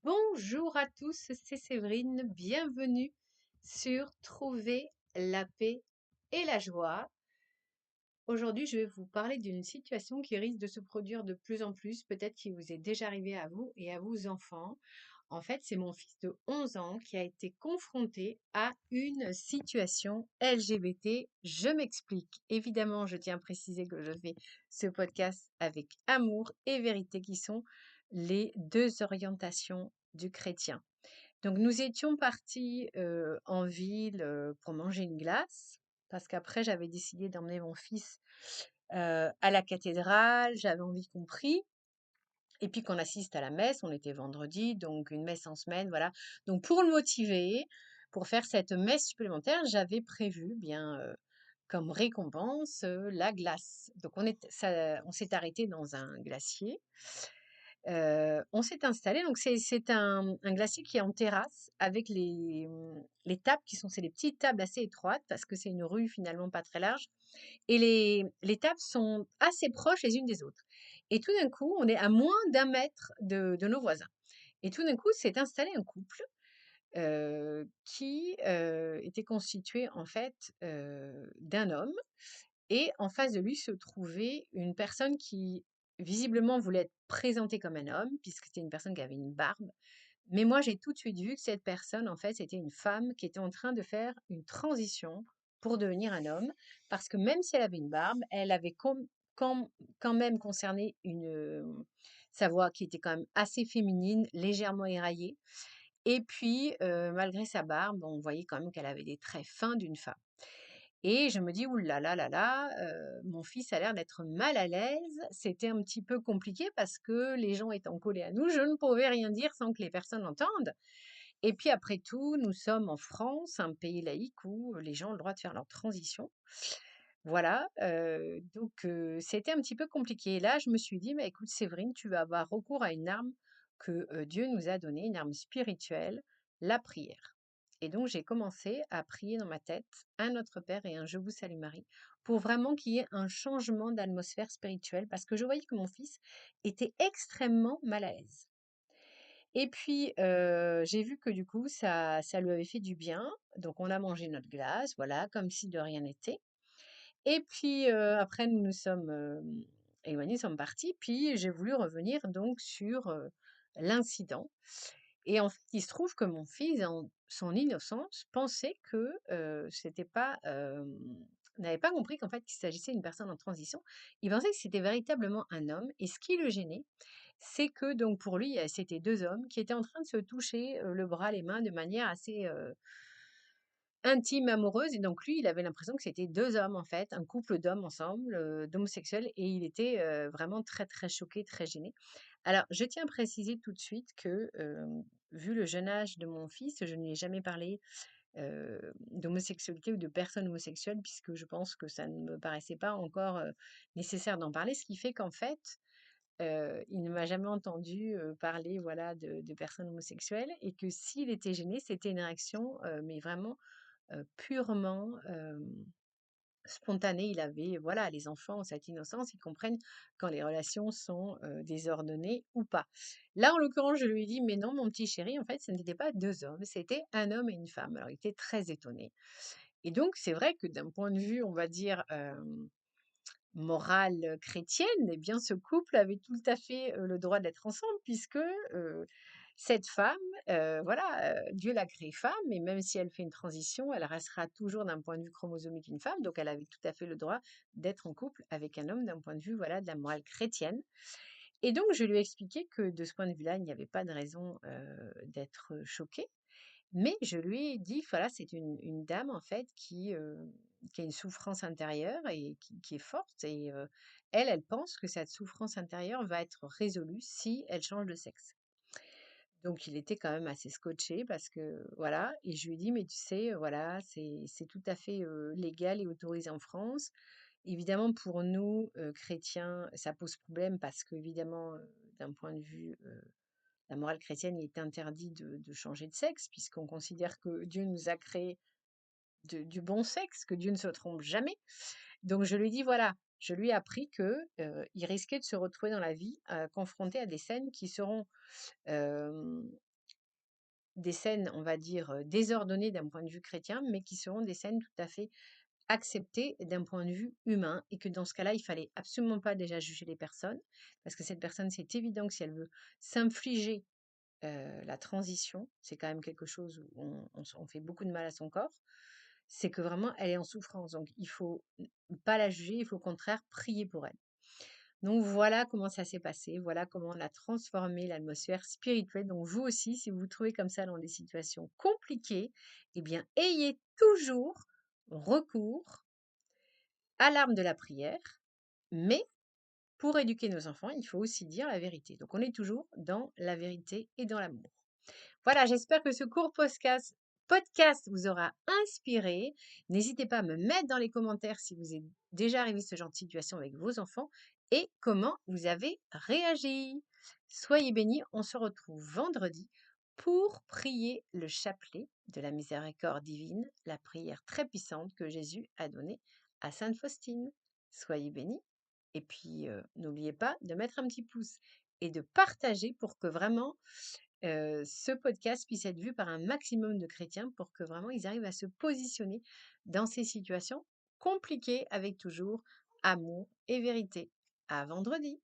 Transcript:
Bonjour à tous, c'est Séverine. Bienvenue sur Trouver la paix et la joie. Aujourd'hui, je vais vous parler d'une situation qui risque de se produire de plus en plus, peut-être qui vous est déjà arrivé à vous et à vos enfants. En fait, c'est mon fils de 11 ans qui a été confronté à une situation LGBT. Je m'explique. Évidemment, je tiens à préciser que je fais ce podcast avec amour et vérité qui sont les deux orientations du chrétien. Donc nous étions partis, en ville, pour manger une glace, parce qu'après j'avais décidé d'emmener mon fils, à la cathédrale, j'avais envie qu'on prie et puis qu'on assiste à la messe. On était vendredi, donc une messe en semaine, voilà. Donc pour le motiver, pour faire cette messe supplémentaire, j'avais prévu bien, comme récompense, la glace. Donc on s'est arrêté dans un glacier. On s'est installé, donc c'est un glacier qui est en terrasse avec les tables c'est des petites tables assez étroites parce que c'est une rue finalement pas très large et les tables sont assez proches les unes des autres. Et tout d'un coup, on est à moins d'un mètre de nos voisins. Et tout d'un coup, s'est installé un couple qui était constitué en fait d'un homme et en face de lui se trouvait une personne qui visiblement voulait être présentée comme un homme, puisque c'était une personne qui avait une barbe. Mais moi, j'ai tout de suite vu que cette personne, en fait, c'était une femme qui était en train de faire une transition pour devenir un homme, parce que même si elle avait une barbe, elle avait quand, quand même concerné sa voix qui était quand même assez féminine, légèrement éraillée. Et puis, malgré sa barbe, on voyait quand même qu'elle avait des traits fins d'une femme. Et je me dis: «Ouh là là là là, mon fils a l'air d'être mal à l'aise». C'était un petit peu compliqué parce que les gens étant collés à nous, je ne pouvais rien dire sans que les personnes entendent. Et puis après tout, nous sommes en France, un pays laïque où les gens ont le droit de faire leur transition. Voilà, c'était un petit peu compliqué. Et là, je me suis dit: «Mais écoute Séverine, tu vas avoir recours à une arme que, Dieu nous a donnée, une arme spirituelle, la prière». Et donc j'ai commencé à prier dans ma tête un Notre Père et un Je vous salue Marie, pour vraiment qu'il y ait un changement d'atmosphère spirituelle, parce que je voyais que mon fils était extrêmement mal à l'aise. Et puis, j'ai vu que du coup ça lui avait fait du bien, donc on a mangé notre glace, voilà, comme si de rien n'était. Et puis, après nous nous sommes, éloignés, nous sommes partis, puis j'ai voulu revenir donc sur, l'incident. Et en fait, il se trouve que mon fils, en son innocence, pensait que, c'était pas, n'avait pas compris qu'en fait, qu'il s'agissait d'une personne en transition. Il pensait que c'était véritablement un homme et ce qui le gênait, c'est que donc pour lui, c'était 2 hommes qui étaient en train de se toucher, le bras, les mains de manière assez, intime, amoureuse. Et donc lui, il avait l'impression que c'était 2 hommes en fait, un couple d'hommes ensemble, d'homosexuels, et il était, vraiment très, très choqué, très gêné. Alors je tiens à préciser tout de suite que, vu le jeune âge de mon fils, je ne lui ai jamais parlé, d'homosexualité ou de personnes homosexuelles puisque je pense que ça ne me paraissait pas encore, nécessaire d'en parler. Ce qui fait qu'en fait, il ne m'a jamais entendu parler voilà de personnes homosexuelles, et que s'il était gêné, c'était une réaction, mais vraiment purement, spontanée. Il avait voilà, les enfants ont cette innocence, ils comprennent quand les relations sont, désordonnées ou pas. Là, en l'occurrence, je lui ai dit: «Mais non, mon petit chéri, en fait, ce n'était pas 2 hommes, c'était un homme et une femme». Alors il était très étonné. Et donc c'est vrai que d'un point de vue, on va dire, morale, chrétienne, eh bien ce couple avait tout à fait, le droit d'être ensemble puisque, cette femme, voilà, Dieu l'a créée femme, et même si elle fait une transition, elle restera toujours d'un point de vue chromosomique une femme, donc elle avait tout à fait le droit d'être en couple avec un homme d'un point de vue, voilà, de la morale chrétienne. Et donc je lui ai expliqué que de ce point de vue-là, il n'y avait pas de raison, d'être choqué. Mais je lui ai dit, voilà, c'est une dame en fait qui a une souffrance intérieure et qui est forte, et elle, elle pense que cette souffrance intérieure va être résolue si elle change de sexe. Donc il était quand même assez scotché parce que voilà. Et je lui ai dit: «Mais tu sais, voilà, c'est tout à fait, légal et autorisé en France». Évidemment pour nous, chrétiens, ça pose problème parce qu'évidemment, d'un point de vue, la morale chrétienne, il est interdit de changer de sexe puisqu'on considère que Dieu nous a créés du bon sexe, que Dieu ne se trompe jamais. Donc je lui dis voilà, je lui ai appris que, il risquait de se retrouver dans la vie, confronté à des scènes qui seront, hem, des scènes, on va dire, désordonnées d'un point de vue chrétien, mais qui seront des scènes tout à fait acceptées d'un point de vue humain et que dans ce cas-là, il fallait absolument pas déjà juger les personnes parce que cette personne, c'est évident que si elle veut s'infliger, la transition, c'est quand même quelque chose où on fait beaucoup de mal à son corps, c'est que vraiment elle est en souffrance. Donc il faut pas la juger, il faut au contraire prier pour elle. Donc voilà comment ça s'est passé, voilà comment on a transformé l'atmosphère spirituelle. Donc vous aussi, si vous vous trouvez comme ça dans des situations compliquées, eh bien ayez toujours recours à l'arme de la prière, mais pour éduquer nos enfants, il faut aussi dire la vérité. Donc on est toujours dans la vérité et dans l'amour. Voilà, j'espère que ce court podcast vous aura inspiré. N'hésitez pas à me mettre dans les commentaires si vous êtes déjà arrivé à ce genre de situation avec vos enfants et comment vous avez réagi. Soyez bénis, on se retrouve vendredi pour prier le chapelet de la miséricorde divine, la prière très puissante que Jésus a donnée à Sainte Faustine. Soyez bénis et puis n'oubliez pas de mettre un petit pouce et de partager pour que vraiment ce podcast puisse être vu par un maximum de chrétiens pour que vraiment ils arrivent à se positionner dans ces situations compliquées avec toujours amour et vérité. À vendredi!